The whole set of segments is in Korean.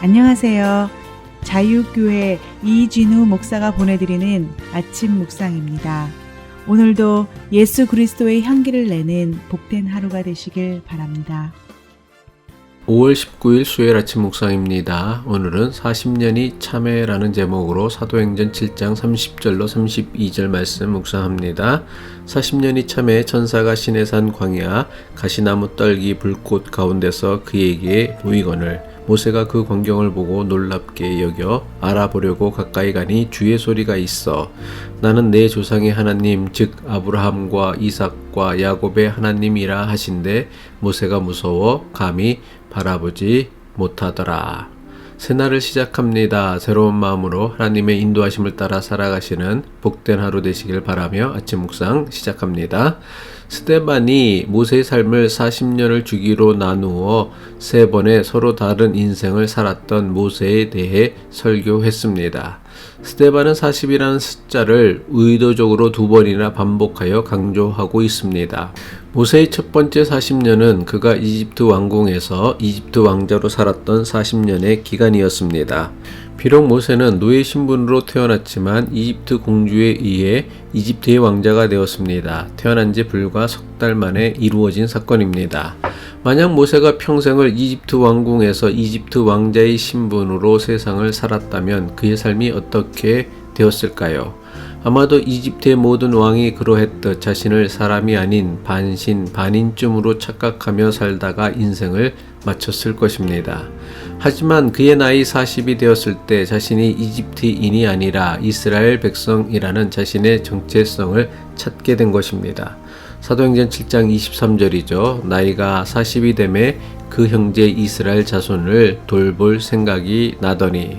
안녕하세요. 자유교회 이진우 목사가 보내드리는 아침 묵상입니다. 오늘도 예수 그리스도의 향기를 내는 복된 하루가 되시길 바랍니다. 5월 19일 수요일 아침 묵상입니다. 오늘은 40년이 참회라는 제목으로 사도행전 7장 30절로 32절 말씀 묵상합니다. 40년이 참회 천사가 시내산 광야 가시나무 떨기 불꽃 가운데서 그에게 보이거늘 모세가 그 광경을 보고 놀랍게 여겨 알아보려고 가까이 가니 주의 소리가 있어 나는 내 조상의 하나님 즉 아브라함과 이삭과 야곱의 하나님이라 하신데 모세가 무서워 감히 바라보지 못하더라. 새날을 시작합니다. 새로운 마음으로 하나님의 인도하심을 따라 살아가시는 복된 하루 되시길 바라며 아침 묵상 시작합니다. 스데반이 모세의 삶을 40년을 주기로 나누어 세 번의 서로 다른 인생을 살았던 모세에 대해 설교했습니다. 스데반은 40이라는 숫자를 의도적으로 두 번이나 반복하여 강조하고 있습니다. 모세의 첫 번째 40년은 그가 이집트 왕궁에서 이집트 왕자로 살았던 40년의 기간이었습니다. 비록 모세는 노예 신분으로 태어났지만 이집트 공주에 의해 이집트의 왕자가 되었습니다. 태어난 지 불과 석 달 만에 이루어진 사건입니다. 만약 모세가 평생을 이집트 왕궁에서 이집트 왕자의 신분으로 세상을 살았다면 그의 삶이 어떻게 되었을까요? 아마도 이집트의 모든 왕이 그러했듯 자신을 사람이 아닌 반신, 반인쯤으로 착각하며 살다가 인생을 마쳤을 것입니다. 하지만 그의 나이 40이 되었을 때 자신이 이집트인이 아니라 이스라엘 백성이라는 자신의 정체성을 찾게 된 것입니다. 사도행전 7장 23절이죠. 나이가 40이 되매 그 형제 이스라엘 자손을 돌볼 생각이 나더니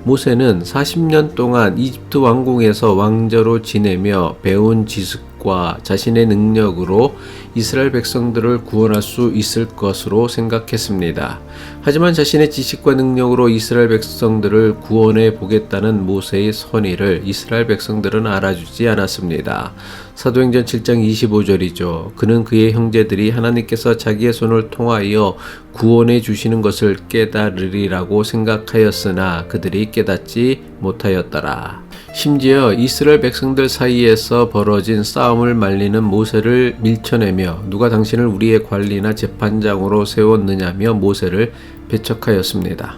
모세는 40년 동안 이집트 왕궁에서 왕자로 지내며 배운 지식과 자신의 능력으로 이스라엘 백성들을 구원할 수 있을 것으로 생각했습니다. 하지만 자신의 지식과 능력으로 이스라엘 백성들을 구원해 보겠다는 모세의 선의를 이스라엘 백성들은 알아주지 않았습니다. 사도행전 7장 25절이죠. 그는 그의 형제들이 하나님께서 자기의 손을 통하여 구원해 주시는 것을 깨달으리라고 생각하였으나 그들이 깨닫지 못하였더라. 심지어 이스라엘 백성들 사이에서 벌어진 싸움을 말리는 모세를 밀쳐내며 누가 당신을 우리의 관리나 재판장으로 세웠느냐며 모세를 배척하였습니다.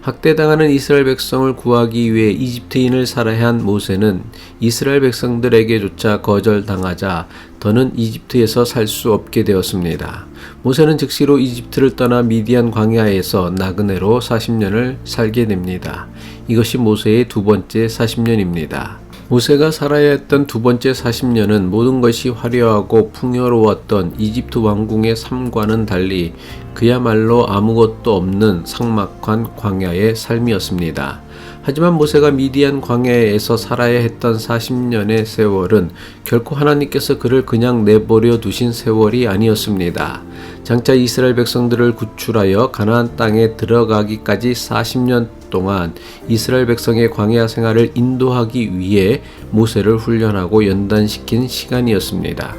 학대당하는 이스라엘 백성을 구하기 위해 이집트인을 살아야 한 모세는 이스라엘 백성들에게조차 거절당하자 더는 이집트에서 살 수 없게 되었습니다. 모세는 즉시로 이집트를 떠나 미디안 광야에서 나그네로 40년을 살게 됩니다. 이것이 모세의 두 번째 40년입니다. 모세가 살아야 했던 두 번째 40년은 모든 것이 화려하고 풍요로웠던 이집트 왕궁의 삶과는 달리 그야말로 아무것도 없는 삭막한 광야의 삶이었습니다. 하지만 모세가 미디안 광야에서 살아야 했던 40년의 세월은 결코 하나님께서 그를 그냥 내버려 두신 세월이 아니었습니다. 장차 이스라엘 백성들을 구출하여 가나안 땅에 들어가기까지 40년 동안 이스라엘 백성의 광야 생활을 인도하기 위해 모세를 훈련하고 연단시킨 시간이었습니다.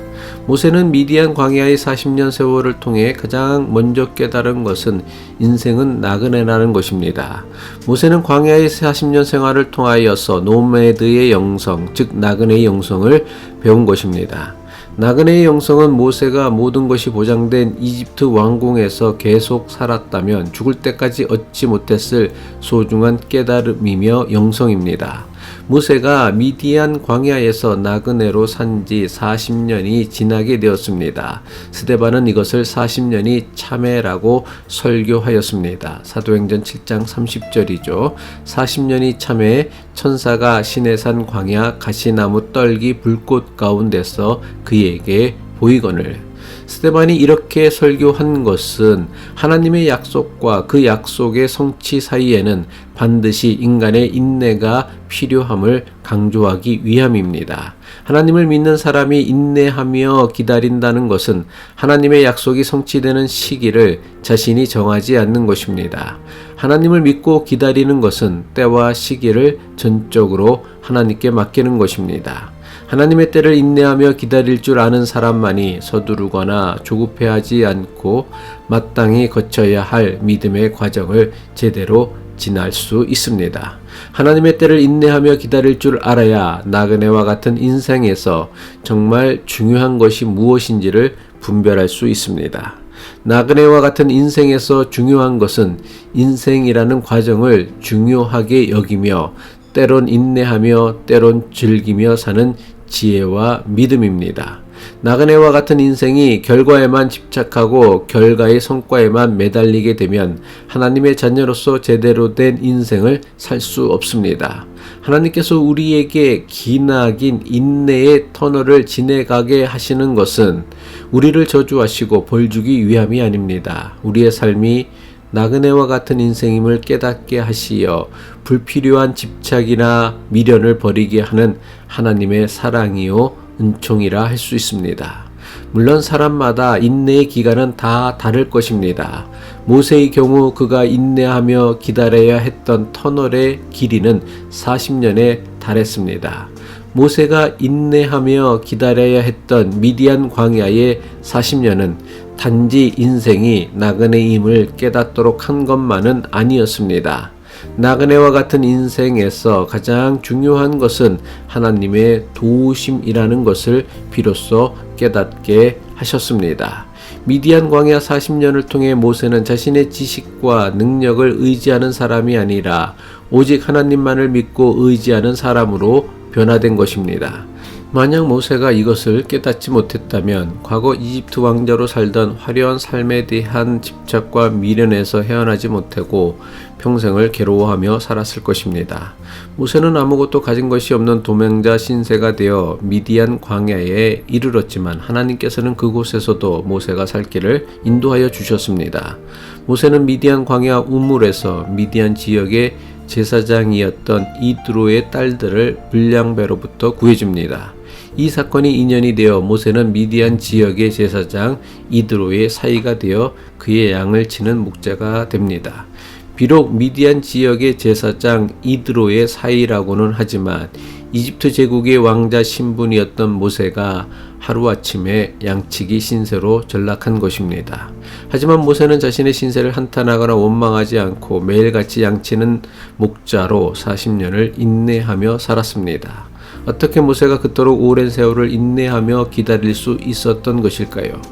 모세는 미디안 광야의 40년 세월을 통해 가장 먼저 깨달은 것은 인생은 나그네라는 것입니다. 모세는 광야의 40년 생활을 통하여서 노매드의 영성, 즉 나그네의 영성을 배운 것입니다. 나그네의 영성은 모세가 모든 것이 보장된 이집트 왕궁에서 계속 살았다면 죽을 때까지 얻지 못했을 소중한 깨달음이며 영성입니다. 모세가 미디안 광야에서 나그네로 산 지 40년이 지나게 되었습니다. 스데반은 이것을 40년이 참회라고 설교하였습니다. 사도행전 7장 30절이죠. 40년이 참회 천사가 시내산 광야 가시나무 떨기 불꽃 가운데서 그에게 보이거늘 스데반이 이렇게 설교한 것은 하나님의 약속과 그 약속의 성취 사이에는 반드시 인간의 인내가 필요함을 강조하기 위함입니다. 하나님을 믿는 사람이 인내하며 기다린다는 것은 하나님의 약속이 성취되는 시기를 자신이 정하지 않는 것입니다. 하나님을 믿고 기다리는 것은 때와 시기를 전적으로 하나님께 맡기는 것입니다. 하나님의 때를 인내하며 기다릴 줄 아는 사람만이 서두르거나 조급해하지 않고 마땅히 거쳐야 할 믿음의 과정을 제대로 지날 수 있습니다. 하나님의 때를 인내하며 기다릴 줄 알아야 나그네와 같은 인생에서 정말 중요한 것이 무엇인지를 분별할 수 있습니다. 나그네와 같은 인생에서 중요한 것은 인생이라는 과정을 중요하게 여기며 때론 인내하며 때론 즐기며 사는 지혜와 믿음입니다. 나그네와 같은 인생이 결과에만 집착하고 결과의 성과에만 매달리게 되면 하나님의 자녀로서 제대로 된 인생을 살 수 없습니다. 하나님께서 우리에게 기나긴 인내의 터널을 지나가게 하시는 것은 우리를 저주하시고 벌주기 위함이 아닙니다. 우리의 삶이 나그네와 같은 인생임을 깨닫게 하시어 불필요한 집착이나 미련을 버리게 하는 하나님의 사랑이요 은총이라 할 수 있습니다. 물론 사람마다 인내의 기간은 다 다를 것입니다. 모세의 경우 그가 인내하며 기다려야 했던 터널의 길이는 40년에 달했습니다. 모세가 인내하며 기다려야 했던 미디안 광야의 40년은 단지 인생이 나그네임을 깨닫도록 한 것만은 아니었습니다. 나그네와 같은 인생에서 가장 중요한 것은 하나님의 도우심이라는 것을 비로소 깨닫게 하셨습니다. 미디안 광야 40년을 통해 모세는 자신의 지식과 능력을 의지하는 사람이 아니라 오직 하나님만을 믿고 의지하는 사람으로 변화된 것입니다. 만약 모세가 이것을 깨닫지 못했다면 과거 이집트 왕자로 살던 화려한 삶에 대한 집착과 미련에서 헤어나지 못하고 평생을 괴로워하며 살았을 것입니다. 모세는 아무것도 가진 것이 없는 도망자 신세가 되어 미디안 광야에 이르렀지만 하나님께서는 그곳에서도 모세가 살 길을 인도하여 주셨습니다. 모세는 미디안 광야 우물에서 미디안 지역의 제사장이었던 이드로의 딸들을 불량배로부터 구해줍니다. 이 사건이 인연이 되어 모세는 미디안 지역의 제사장 이드로의 사이가 되어 그의 양을 치는 목자가 됩니다. 비록 미디안 지역의 제사장 이드로의 사이라고는 하지만 이집트 제국의 왕자 신분이었던 모세가 하루아침에 양치기 신세로 전락한 것입니다. 하지만 모세는 자신의 신세를 한탄하거나 원망하지 않고 매일같이 양치는 목자로 40년을 인내하며 살았습니다. 어떻게 모세가 그토록 오랜 세월을 인내하며 기다릴 수 있었던 것일까요?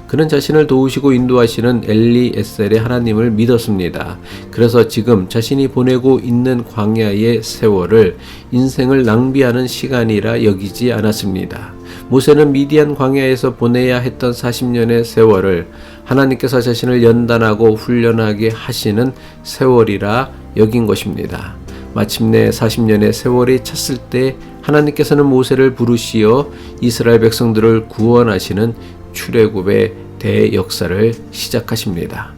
그는 자신을 도우시고 인도하시는 엘리에셀의 하나님을 믿었습니다. 그래서 지금 자신이 보내고 있는 광야의 세월을 인생을 낭비하는 시간이라 여기지 않았습니다. 모세는 미디안 광야에서 보내야 했던 40년의 세월을 하나님께서 자신을 연단하고 훈련하게 하시는 세월이라 여긴 것입니다. 마침내 40년의 세월이 찼을 때 하나님께서는 모세를 부르시어 이스라엘 백성들을 구원하시는 출애굽의 대역사를 시작하십니다.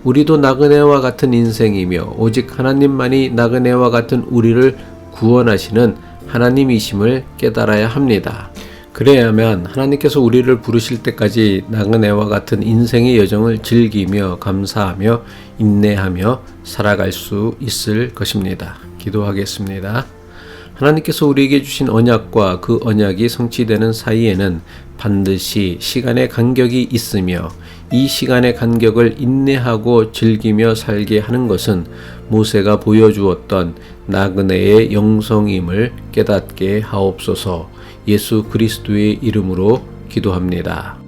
우리도 나그네와 같은 인생이며 오직 하나님만이 나그네와 같은 우리를 구원하시는 하나님이심을 깨달아야 합니다. 그래야만 하나님께서 우리를 부르실 때까지 나그네와 같은 인생의 여정을 즐기며 감사하며 인내하며 살아갈 수 있을 것입니다. 기도하겠습니다. 하나님께서 우리에게 주신 언약과 그 언약이 성취되는 사이에는 반드시 시간의 간격이 있으며 이 시간의 간격을 인내하고 즐기며 살게 하는 것은 모세가 보여주었던 나그네의 영성임을 깨닫게 하옵소서. 예수 그리스도의 이름으로 기도합니다.